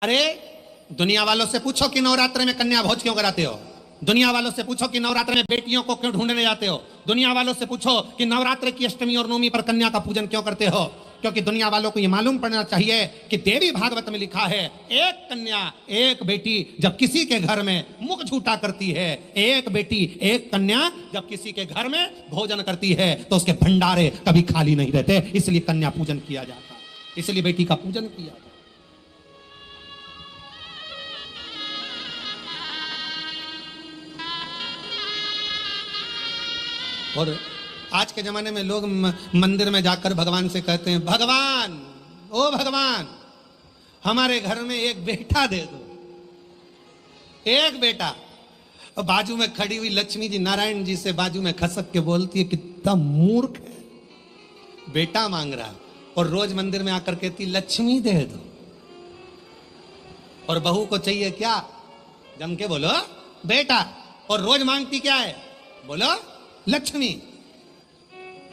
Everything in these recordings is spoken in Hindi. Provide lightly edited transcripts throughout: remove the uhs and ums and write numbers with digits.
अरे दुनिया वालों से पूछो कि नवरात्र में कन्या भोज क्यों कराते हो। दुनिया वालों से पूछो कि नवरात्र में बेटियों को क्यों ढूंढने जाते हो। दुनिया वालों से पूछो कि नवरात्र की अष्टमी और नवमी पर कन्या का पूजन क्यों करते हो। क्योंकि दुनिया वालों को यह मालूम पड़ना चाहिए कि देवी भागवत में लिखा है, एक कन्या एक बेटी जब किसी के घर में मुख झूठा करती है, एक बेटी एक कन्या जब किसी के घर में भोजन करती है तो उसके भंडारे कभी खाली नहीं रहते। इसलिए कन्या पूजन किया जाता है, इसलिए बेटी का पूजन किया जाता है। और आज के जमाने में लोग मंदिर में जाकर भगवान से कहते हैं, भगवान ओ भगवान हमारे घर में एक बेटा दे दो, एक बेटा। और बाजू में खड़ी हुई लक्ष्मी जी नारायण जी से बाजू में खसक के बोलती है, कितना मूर्ख है, बेटा मांग रहा। और रोज मंदिर में आकर कहती लक्ष्मी दे दो। और बहू को चाहिए क्या, जम के बोलो बेटा। और रोज मांगती क्या है, बोलो लक्ष्मी।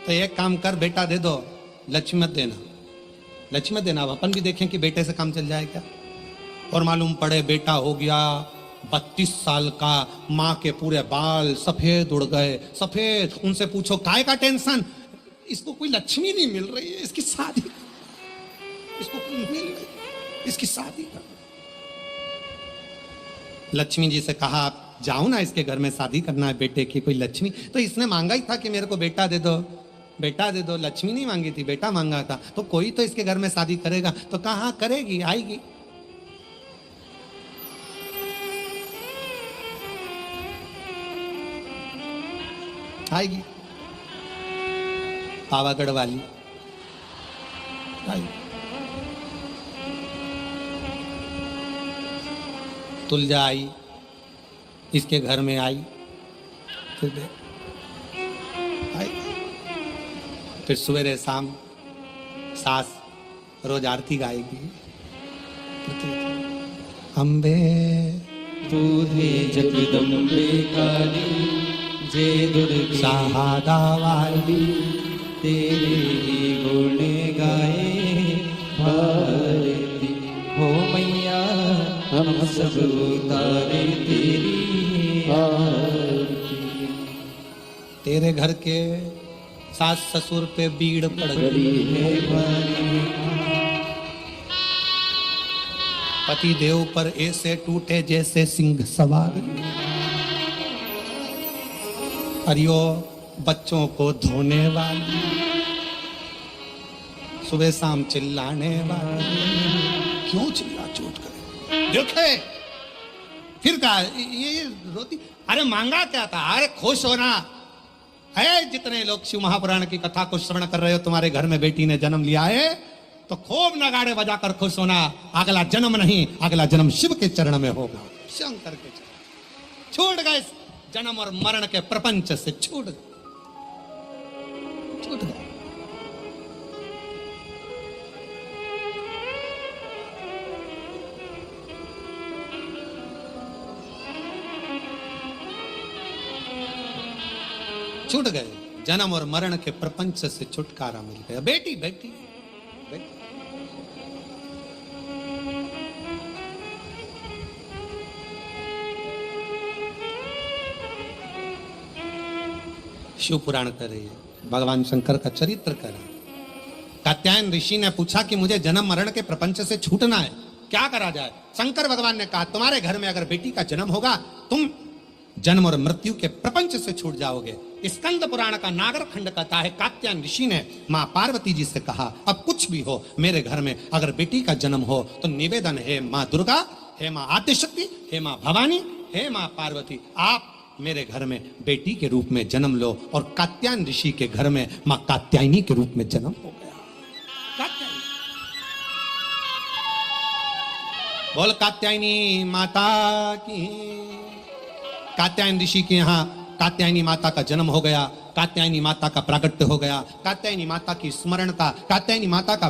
तो एक काम कर, बेटा दे दो, लक्ष्मी मत देना, लक्ष्मी मत देना। अब अपन भी देखें कि बेटे से काम चल जाए क्या। और मालूम पड़े बेटा हो गया 32 साल का, माँ के पूरे बाल सफेद उड़ गए, सफेद। उनसे पूछो काय का टेंशन, इसको कोई लक्ष्मी नहीं मिल रही है, इसकी शादी, इसको कोई मिल रही, इसकी शादी कर। लक्ष्मी जी से कहा, आप जाओ ना, इसके घर में शादी करना है बेटे की, कोई लक्ष्मी। तो इसने मांगा ही था कि मेरे को बेटा दे दो, बेटा दे दो। लक्ष्मी नहीं मांगी थी, बेटा मांगा था। तो कोई तो इसके घर में शादी करेगा। तो कहाँ करेगी, आएगी। आएगी पावागढ़ वाली आएगी। तुलजा आई, इसके घर में आई, फिर सवेरे शाम सास रोज आरती गाएगी। अम्बे तूने जगदम्बे काली, जय दुर्गे सहादा वाली, तेरे ही गुण गाए भारती। हो मैया हम सब उतारे तेरी आरती। तेरे घर के सास ससुर पे बीड़ पड़ गई है, पति देव पर ऐसे टूटे जैसे सिंह सवार। अरियो बच्चों को धोने वाली, सुबह शाम चिल्लाने वाली, क्यों चिल्ला चोट करे। देखे फिर कहा ये रोती। अरे मांगा क्या था, अरे खुश होना है। जितने लोग शिव महापुराण की कथा को श्रवण कर रहे हो, तुम्हारे घर में बेटी ने जन्म लिया है तो खूब नगाड़े बजाकर खुश होना। अगला जन्म नहीं, अगला जन्म शिव के चरण में होगा, शंकर के चरण। छूट गए जन्म और मरण के प्रपंच से, छूट गए। छूट गए जन्म और मरण के प्रपंच से, छुटकारा मिल गया। बेटी बेटी बेटी। शिव पुराण कर रही है, भगवान शंकर का चरित्र कर रहा है। कात्यायन ऋषि ने पूछा कि मुझे जन्म मरण के प्रपंच से छूटना है, क्या करा जाए। शंकर भगवान ने कहा, तुम्हारे घर में अगर बेटी का जन्म होगा, तुम जन्म और मृत्यु के प्रपंच से छूट जाओगे। स्कंद पुराण का नागर खंड कहता है, कात्यायन ऋषि ने मां पार्वती जी से कहा, अब कुछ भी हो, मेरे घर में अगर बेटी का जन्म हो तो निवेदन है मां दुर्गा, हे मां आद्यशक्ति, हे मां भवानी, हे मां पार्वती, आप मेरे घर में बेटी के रूप में जन्म लो। और कात्यायन ऋषि के घर में मां कात्यायनी के रूप में जन्म हो गया। कात्यायनी, बोल कात्यायनी माता की। कात्यायन ऋषि के यहाँ कात्यायनी माता का जन्म हो गया, कात्यायनी माता का प्रागट्य हो गया, कात्यायनी माता की स्मरणता, कात्यायनी माता का